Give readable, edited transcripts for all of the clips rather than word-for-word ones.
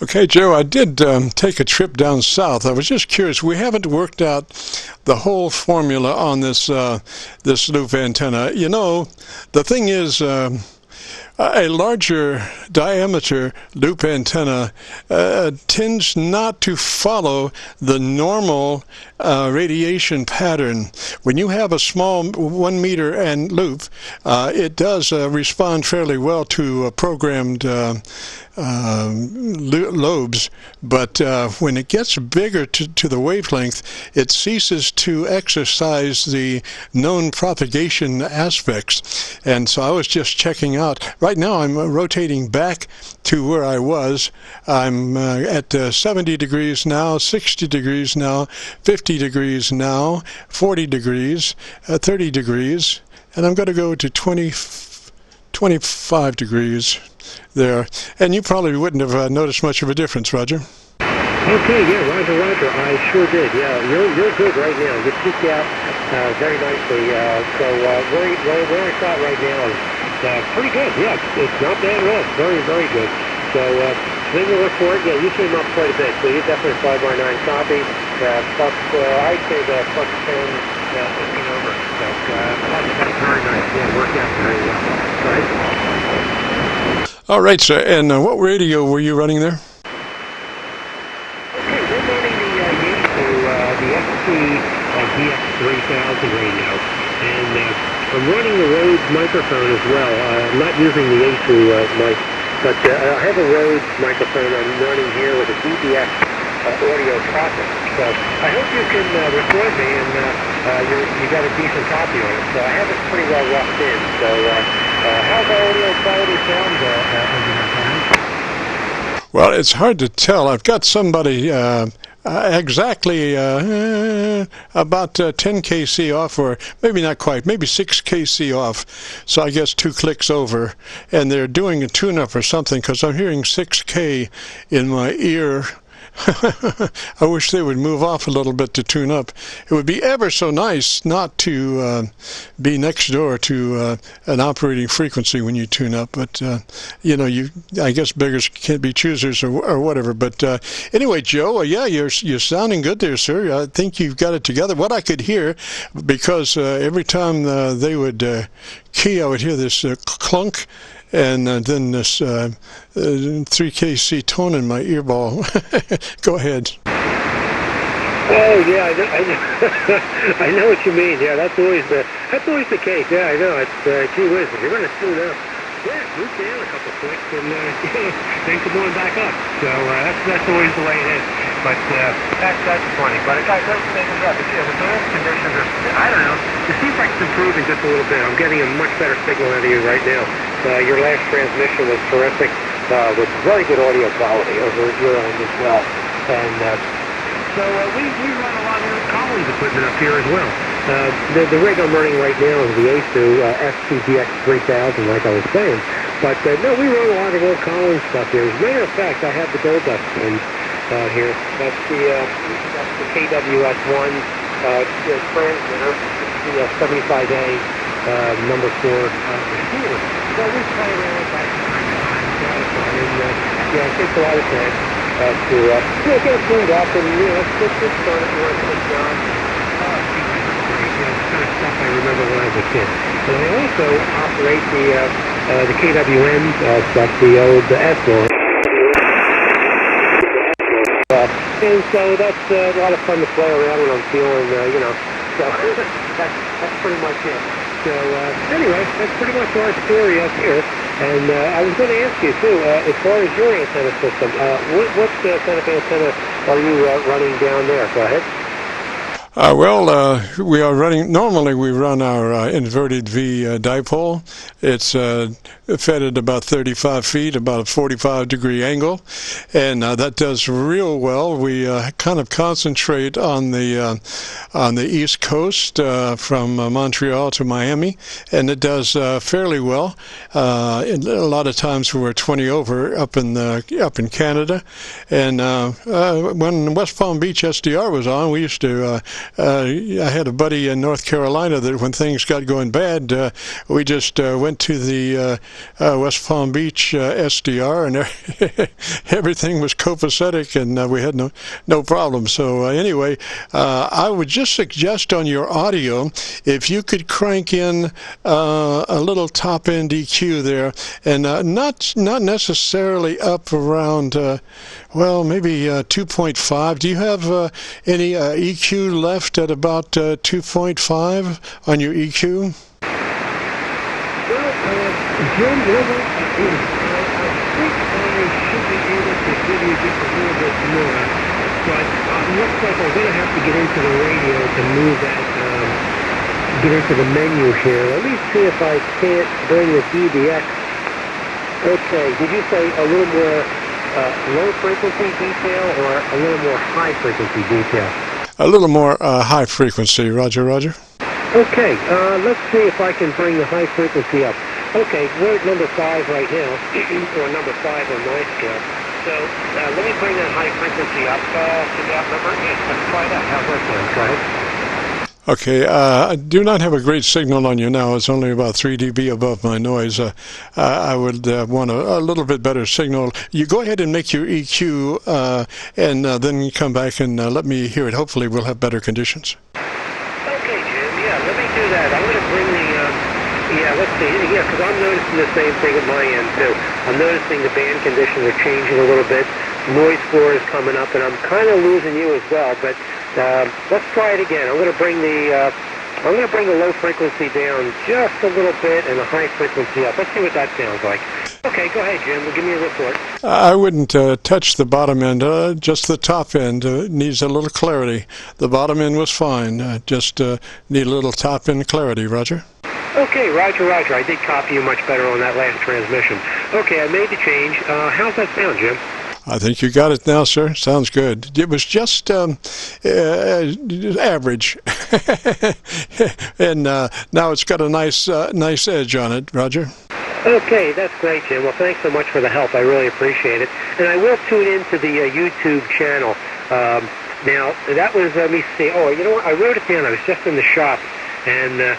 Okay, Joe, I did take a trip down south. I was just curious. We haven't worked out the whole formula on this this loop antenna. You know, the thing is, a larger diameter loop antenna tends not to follow the normal radiation pattern. When you have a small 1 meter and loop, it does respond fairly well to programmed lobes, but when it gets bigger to the wavelength, it ceases to exercise the known propagation aspects. And so I was just checking out. Right now I'm rotating back to where I was. I'm at 70 degrees now, 60 degrees now, 50 degrees now, 40 degrees, 30 degrees, and I'm going to go to 25 degrees there. And you probably wouldn't have noticed much of a difference, Roger. Okay, yeah, Roger, I sure did. Yeah, you're good right now. You peaked out very nicely. So where I shot right now is pretty good. Yeah, it's not bad at all. Very, very good. So then you look for it. Yeah, you came up quite a bit. So you definitely 5x9 copy. Plus, I'd say the plus 10, 15 over. So that's very nice. Yeah, worked out very well. Right. All right, sir. And what radio were you running there? Okay, we're running the DX3000 radio, and I'm running the Rhodes microphone as well. I'm not using the A2 mic, but I have a Rhodes microphone I'm running here with a DBX audio processor. So I hope you can record me, and you got a decent copy of it. So I have it pretty well roughed in. So how's the audio quality sound over there? Well, it's hard to tell. I've got somebody exactly about 10 kc off, or maybe not quite, maybe 6 kc off. So I guess 2 clicks over. And they're doing a tune-up or something, because I'm hearing 6K in my ear. I wish they would move off a little bit to tune up. It would be ever so nice not to be next door to an operating frequency when you tune up, but you know, I guess beggars can't be choosers or whatever. But anyway, Joe, yeah, you're sounding good there, sir. I think you've got it together. What I could hear, because every time they would key, I would hear this clunk, and then this 3 kc tone in my earball. Go ahead. Oh yeah, I know what you mean. Yeah, that's always the case. Yeah, I know. It's gee whiz, if you're going to tune up, yeah, move down a couple clicks and then come on back up. So that's always the way it is. But that's funny. But it does make it up. Yeah, the noise conditions are, I don't know. It seems like it's improving just a little bit. I'm getting a much better signal out of you right now. Your last transmission was terrific, with very good audio quality over your end as well. And so we run a lot of Collins equipment up here as well. The rig I'm running right now is the A2 STDX3000, like I was saying. But no, we run a lot of old Collins stuff here. As a matter of fact, I have the Gold Dust one here. That's the KWS1 transmitter, the 75A number 4 receiver. So we play around back to time, and yeah, it takes a lot of time to get it cleaned up, and it's fun if you want to put it on. It's kind of stuff I remember when I was a kid. And I also operate the KWN stuff, the old S-Launch. And so that's a lot of fun to play around when I'm feeling, you know, so that's pretty much it. So anyway, that's pretty much our story up here. And I was going to ask you too, as far as your antenna system, what kind of antenna are you running down there? Go ahead. Well, we are running, normally we run our inverted V dipole. It's fed at about 35 feet, about a 45-degree angle, and that does real well. We kind of concentrate on the East Coast from Montreal to Miami, and it does fairly well. A lot of times we're 20 over up in Canada, and when West Palm Beach SDR was on, we used to I had a buddy in North Carolina that when things got going bad, we just went to the West Palm Beach SDR, and everything was copacetic, and we had no problem. So anyway, I would just suggest on your audio, if you could crank in a little top-end EQ there, and not necessarily up around, well, maybe 2.5. Do you have any EQ left at about 2.5 on your EQ? Well, Jim, I think I should be able to give you just a little bit more, but looks like I'm going to have to get into the radio to move that, get into the menu here. Let me see if I can't bring the DBX. Okay, did you say a little more low frequency detail or a little more high frequency detail? A little more high frequency, Roger, Roger. Okay, let's see if I can bring the high frequency up. Okay, we're at number 5 right now, or number 5 on my scale. So let me bring that high frequency up to that number 8. Let's try that. How's that sound? Go ahead. Okay, I do not have a great signal on you now. It's only about 3 dB above my noise. I would want a little bit better signal. You go ahead and make your EQ, and then come back and let me hear it. Hopefully we'll have better conditions. Okay, Jim, yeah, let me do that. I'm going to bring the, yeah, let's see, yeah, because I'm noticing the same thing at my end, too. I'm noticing the band conditions are changing a little bit. Noise floor is coming up, and I'm kind of losing you as well, but let's try it again. I'm going to bring the low frequency down just a little bit and the high frequency up. Let's see what that sounds like. Okay, go ahead, Jim. Give me a report. I wouldn't touch the bottom end, just the top end needs a little clarity. The bottom end was fine, just need a little top end clarity, Roger. Okay, Roger, Roger. I did copy you much better on that last transmission. Okay, I made the change. How's that sound, Jim? I think you got it now, sir. Sounds good. It was just average, and now it's got a nice edge on it, Roger. Okay, that's great, Jim. Well, thanks so much for the help. I really appreciate it. And I will tune into the YouTube channel. Now, that was, let me see. Oh, you know what? I wrote it down. I was just in the shop, and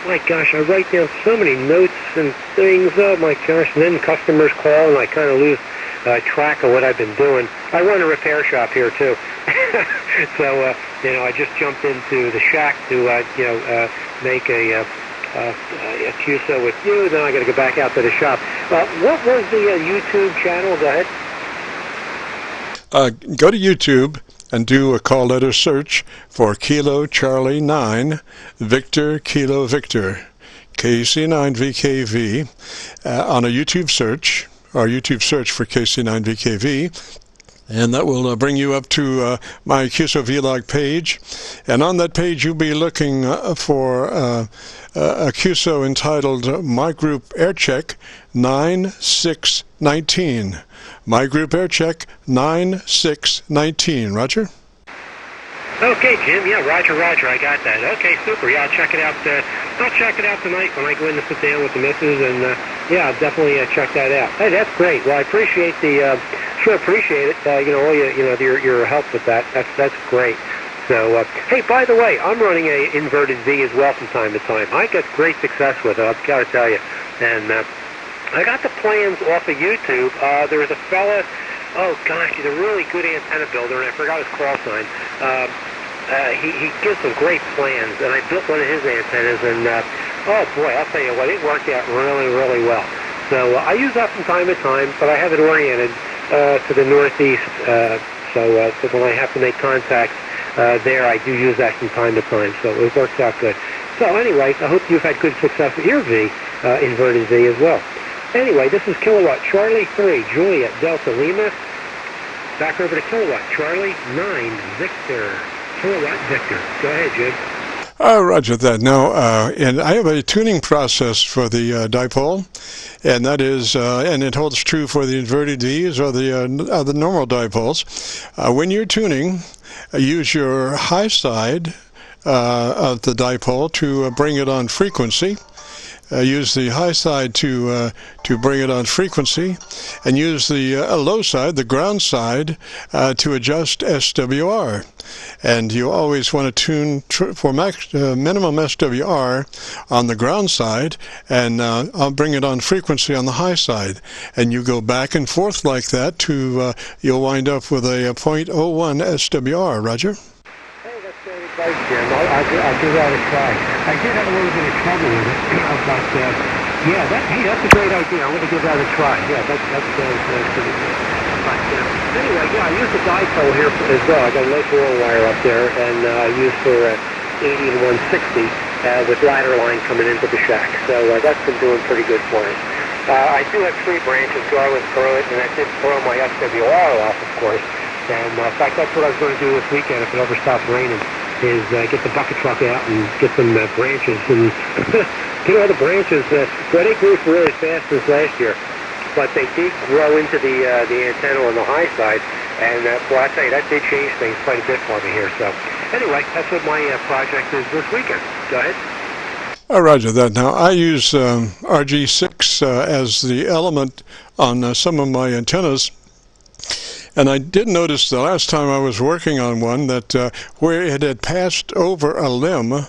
my gosh, I write down so many notes and things. Oh, my gosh. And then customers call, and I kind of lose track of what I've been doing. I run a repair shop here, too. So, you know, I just jumped into the shack to, make a Qso with you. Then I got to go back out to the shop. What was the YouTube channel? Go ahead. Go to YouTube and do a call letter search for Kilo Charlie 9 Victor Kilo Victor KC9VKV on a YouTube search, or YouTube search for KC9VKV, and that will bring you up to my Qso-Vlog page. And on that page you'll be looking for a Qso entitled My Group Air Check 9619. My Group Air Check 9619. Roger? Okay, Jim. Yeah, Roger, Roger. I got that. Okay, super. Yeah, I'll check it out. I'll check it out tonight when I go in to sit down with the missus, and yeah, I'll definitely check that out. Hey, that's great. Well, I appreciate the, sure appreciate it. All your help with that. That's great. So, hey, by the way, I'm running a inverted V as well from time to time. I get great success with it. I've got to tell you, and I got the plans off of YouTube. There was a fella. Oh gosh, he's a really good antenna builder, and I forgot his call sign. He gives some great plans, and I built one of his antennas, and oh boy, I'll tell you what, it worked out really, really well. So I use that from time to time, but I have it oriented to the northeast, so when I have to make contacts there, I do use that from time to time, so it works out good. So anyway, I hope you've had good success with your V, inverted V as well. Anyway, this is Kilowatt Charlie 3, Juliet Delta Lima. Back over to Kilowatt Charlie 9, Victor. Kilowatt Victor. Go ahead, Jim. Roger that. Now, and I have a tuning process for the dipole, and that is, and it holds true for the inverted V's or the normal dipoles. When you're tuning, use your high side of the dipole to bring it on frequency. use the high side to bring it on frequency, and use the low side, the ground side, to adjust SWR. And you always want to tune for minimum SWR on the ground side, and I'll bring it on frequency on the high side. And you go back and forth like that to you'll wind up with a 0.01 SWR. Roger? Hey, that's great advice, Jim. I'll give that a try. I did have a little bit of trouble with it, but yeah, that's a great idea. I'm going to give that a try. Yeah, that's pretty good. But anyway, yeah, I use the dipole here as well. I got a nice roll wire up there, and I use for 80 and 160 with ladder line coming into the shack. So that's been doing pretty good for me. I do have 3 branches going through it, and I did throw my SWR off, of course. And in fact, that's what I was going to do this weekend if it ever stops raining, is get the bucket truck out and get some branches. And you know, the branches, well, they grew really fast this last year, but they did grow into the antenna on the high side, and well, I tell you, that did change things quite a bit for me here. So anyway, that's what my project is this weekend. Go ahead. Roger that. Now, I use RG6 as the element on some of my antennas. And I did notice the last time I was working on one that where it had passed over a limb,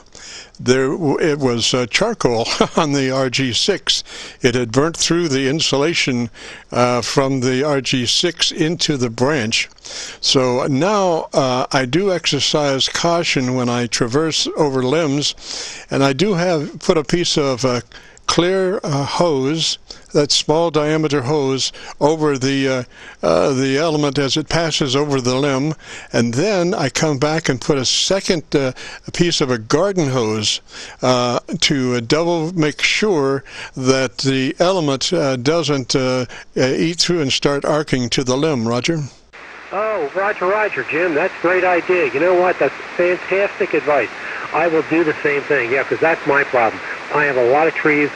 it was charcoal on the RG6. It had burnt through the insulation from the RG6 into the branch. So now I do exercise caution when I traverse over limbs, and I do put a piece of clear hose, that small diameter hose, over the element as it passes over the limb, and then I come back and put a second piece of a garden hose to make sure that the element doesn't eat through and start arcing to the limb. Roger? Oh, Roger, Jim, that's a great idea. You know what? That's fantastic advice. I will do the same thing, yeah, because that's my problem. I have a lot of trees,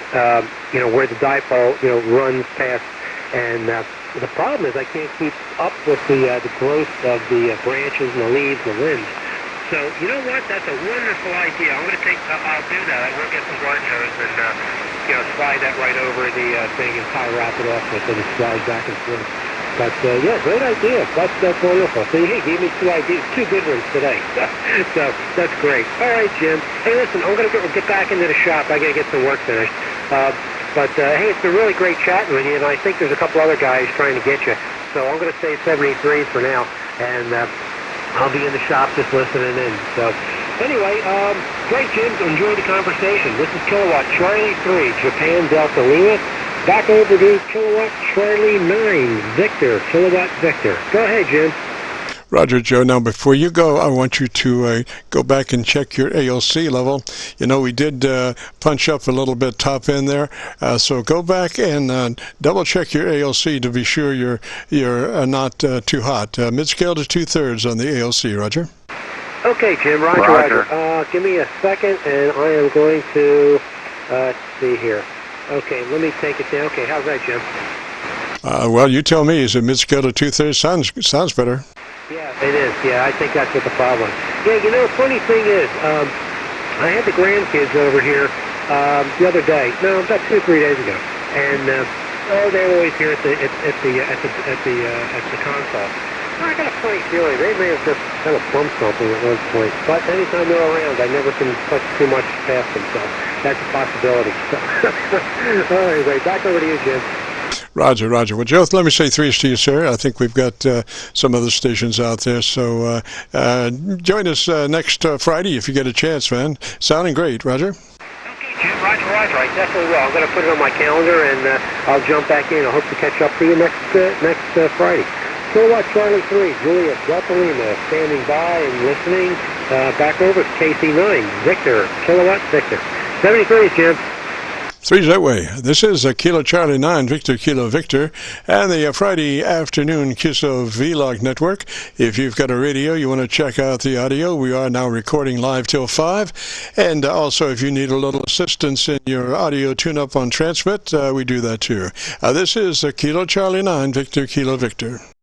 you know, where the dipole, you know, runs past, and the problem is I can't keep up with the growth of the branches and the leaves and the limbs. So, you know what? That's a wonderful idea. I'm going to I'll do that. I will get some garden hose and, you know, slide that right over the thing and wrap it off with it and slide back and forth. But, yeah, great idea. That's wonderful. So, hey, gave me 2 ideas, 2 good ones today. So, that's great. All right, Jim. Hey, listen, I'm going to get back into the shop. I got to get some work finished. But, hey, it's been really great chatting with you, and I think there's a couple other guys trying to get you. So, I'm going to say 73 for now, and I'll be in the shop just listening in. So, anyway, great, Jim. Enjoy the conversation. This is Kilowatt Charlie 3, Japan Delta Lima. Back over to Kilowatt Charlie 9, Victor, Kilowatt Victor. Go ahead, Jim. Roger, Joe. Now, before you go, I want you to go back and check your ALC level. You know, we did punch up a little bit top end there, so go back and double check your ALC to be sure you're not too hot. Mid-scale to 2/3 on the ALC. Roger. Okay, Jim. Roger. Give me a second, and I am going to let's see here. Okay, let me take it down. Okay, how's that, Jim? Well, you tell me. Is it mid-scale to 2/3? Sounds better. Yeah, it is. Yeah, I think that's what the problem is. Yeah, you know, funny thing is, I had the grandkids over here the other day. No, about 2 or 3 days ago, and they were always here at the console. I got a funny feeling they may have just kind of bumped something at one point. But anytime they're around, I never can touch too much past them. So that's a possibility. So, anyway, back over to you, Jim. Roger. Well, Joe, let me say 3's to you, sir. I think we've got some other stations out there. So join us next Friday if you get a chance, man. Sounding great. Roger. Okay, Jim. Roger. I definitely will. I'm going to put it on my calendar, and I'll jump back in. I hope to catch up to you next Friday. Kilowatt Charlie 3, Juliet Delta Lima, standing by and listening. Back over to KC9, Victor, Kilowatt Victor. 73, Jim. 3's that way. This is Kilo Charlie 9, Victor Kilo Victor, and the Friday afternoon Qso-Vlog network. If you've got a radio, you want to check out the audio, we are now recording live till 5. And also, if you need a little assistance in your audio tune-up on transmit, we do that too. This is Kilo Charlie 9, Victor Kilo Victor.